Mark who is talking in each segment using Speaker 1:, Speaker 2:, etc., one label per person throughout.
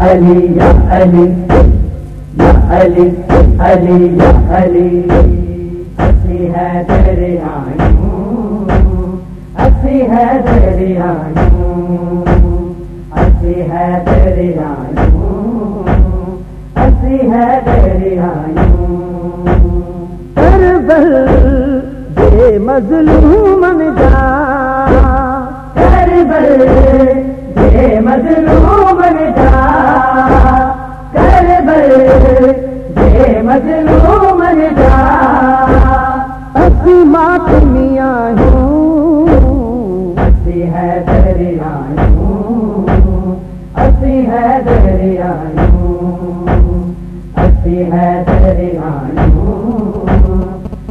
Speaker 1: अली या अली या अली अली या अली हसी है तेरी आयूं हसी है तेरी आयूं हसी है तेरी आयूं हसी है तेरी आयूं
Speaker 2: करबल जे मजलूमन जा
Speaker 1: करबल जे मजलूमन जा करबल जे मजलूमन जा
Speaker 2: असी मातमियां हूँ
Speaker 1: हसी है तेरी आयूं हसी है तेरी आयूं हसी है तेरी आयूं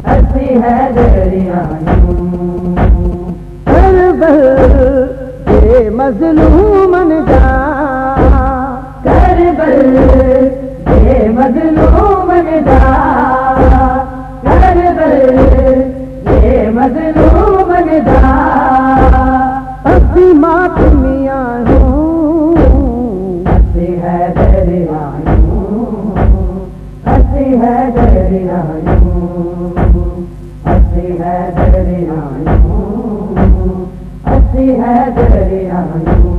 Speaker 1: हसी है तेरी आयूं
Speaker 2: करबल जे मजलूमन जा
Speaker 1: करबल जे मजलूमन जा करबल जे मजलूमन जा
Speaker 2: असी मातमियां हूँ
Speaker 1: हसी है तेरी आयूं हसी है तेरी आयूं हसी है तेरी आयूं हसी है तेरी आयूं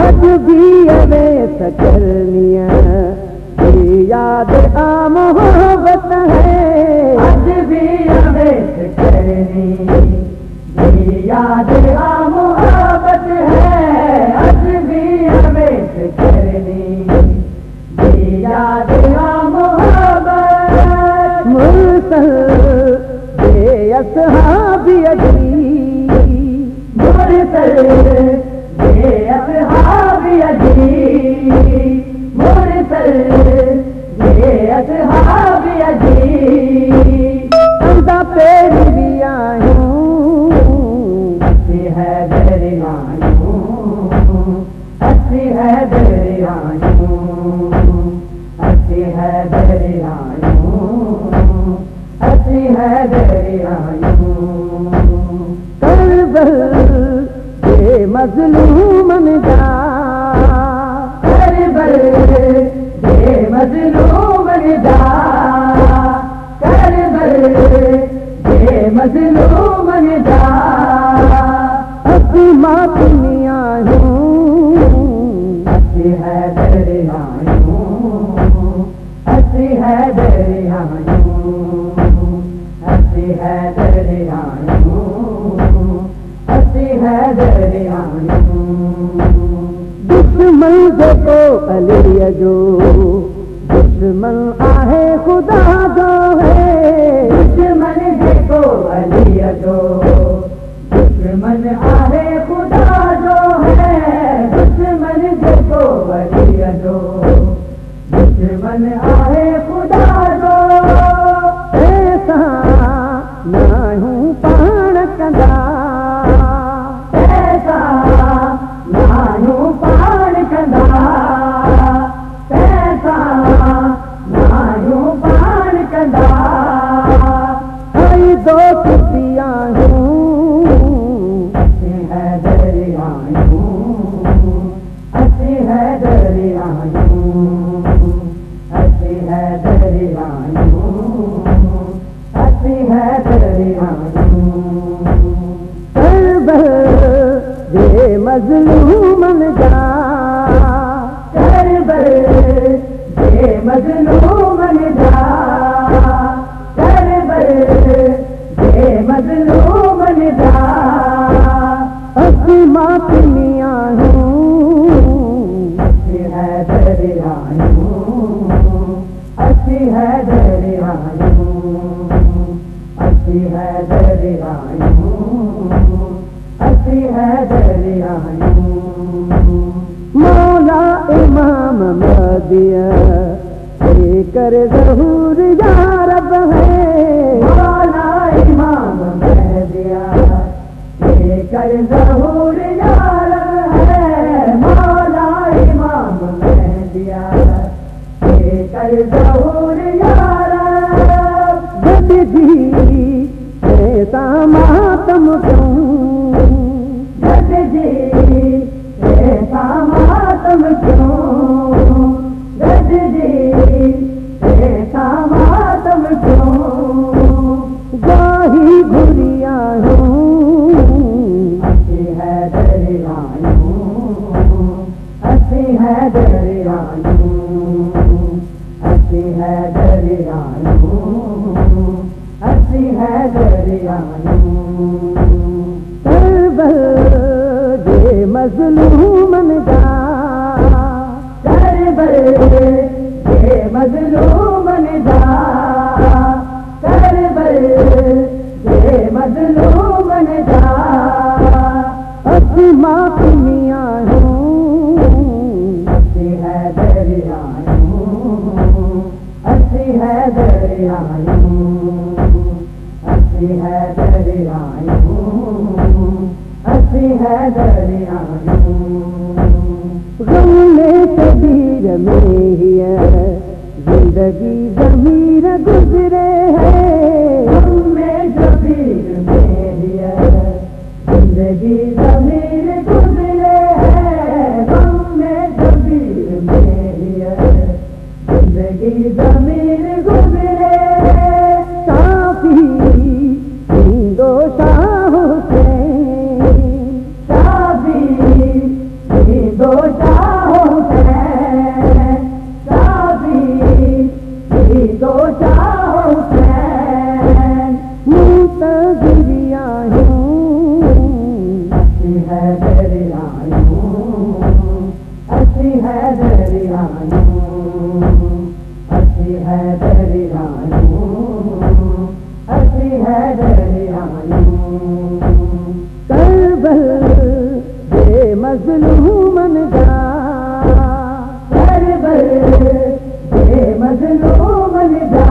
Speaker 2: अज भी अवे सकरनिया याद आ मोहब्बत है
Speaker 1: आज भी अवेश करनी याद आ मोहब्बत है आज भी अवेश करनी याद आ मोहब्बत
Speaker 2: मुरसल बे असहाबी अजी
Speaker 1: मुरसल बे असहाबी अजी मुरसल बे असहाबी अजी
Speaker 2: अंदा पेरी भी आयूं
Speaker 1: हसी है तेरी आयूं हसी है तेरी आयूं हसी है तेरी आयूं हसी है तेरी आयूं
Speaker 2: करबल जे मजलूमन जा
Speaker 1: करबल जे मजलूमन जा करबल जे मजलूमन जा
Speaker 2: असी मातमियां हूँ
Speaker 1: हसी है तेरी आयूं हसी है तेरी आयूं हसी है तेरी आयूं हसी है तेरी आयूं
Speaker 2: दुश्मन जेको अली जो दुश्मन आहे खुदा जो है
Speaker 1: दुश्मन जेको अली जो दुश्मन आहे खुदा जो है दुश्मन जेको अली जो दुश्मन आहे खुदा जो
Speaker 2: ऐसा नाहूं पाण कंदा
Speaker 1: ऐसा नायूं पाण कंदा ऐसा नायूं पाण कंदा
Speaker 2: हई दोस्तियां हूँ
Speaker 1: हसी है तेरी आयूं हसी है तेरी आयूं हसी है तेरी आयूं हसी है तेरी आयूं
Speaker 2: करबल जे मजलूमन जा
Speaker 1: करबल जे मजलूमन जा करबल जे मजलूमन जा
Speaker 2: असी मातमियां हूँ
Speaker 1: हसी है तेरी आयूं हसी है तेरी आयूं हसी है तेरी आयूं हसी है तेरी आयूं
Speaker 2: मौला इमाम मदिया कर ज़हूर या रब है
Speaker 1: मौला इमाम महदिया कर ज़हूर या रब है मौला इमाम महदिया कर ज़हूर या रब
Speaker 2: जी ऐसा मातम क्यों
Speaker 1: जी ऐसा मातम क्यों है दरियायूं, असी है दरियायूं, असी है दरियायूं।
Speaker 2: करबल जे मज़लूमन जा,
Speaker 1: करबल जे मज़लूमन जा, करबल जे मज़लूमन जा।
Speaker 2: असी मातमी आहियूं,
Speaker 1: असी है दरियायूं, असी है दरियायूं, असी है दरियायूं, असी है दरियायूं।
Speaker 2: गमले शबीर में ही जिंदगी ज़मीर गुज़रे है,
Speaker 1: गमले शबीर में ही जिंदगी ज़मीर गुज़रे है, गमले शबीर में ही जिंदगी ज़मीर गुज़रे।
Speaker 2: शाफी हिंदो शाह हुसैन,
Speaker 1: शाफी हिंदो शाह हुसैन, शाफी हिंदो शाह हुसैन।
Speaker 2: मुंतज़िरी आहियूं,
Speaker 1: असी है दरियायूं, असी है दरियायूं, असी है दरियायूं, असी है दरियायूं।
Speaker 2: करबल जे मज़लूमन जा,
Speaker 1: करबल जे मज़लूमन जा,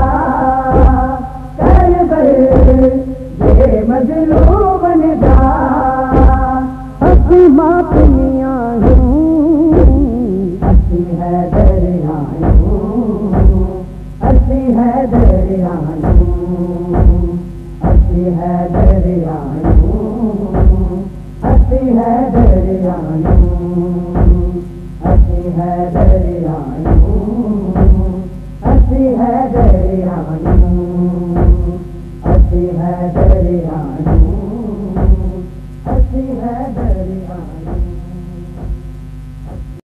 Speaker 1: करबल जे मज़लूमन जा।
Speaker 2: असी मातमी आहियूं,
Speaker 1: असी है दरियायूं, असी है दरियायूं, असी है दरियायूं, असी है दरियायूं, असी है दरियायूं, असी है दरियायूं, असी है दरियायूं।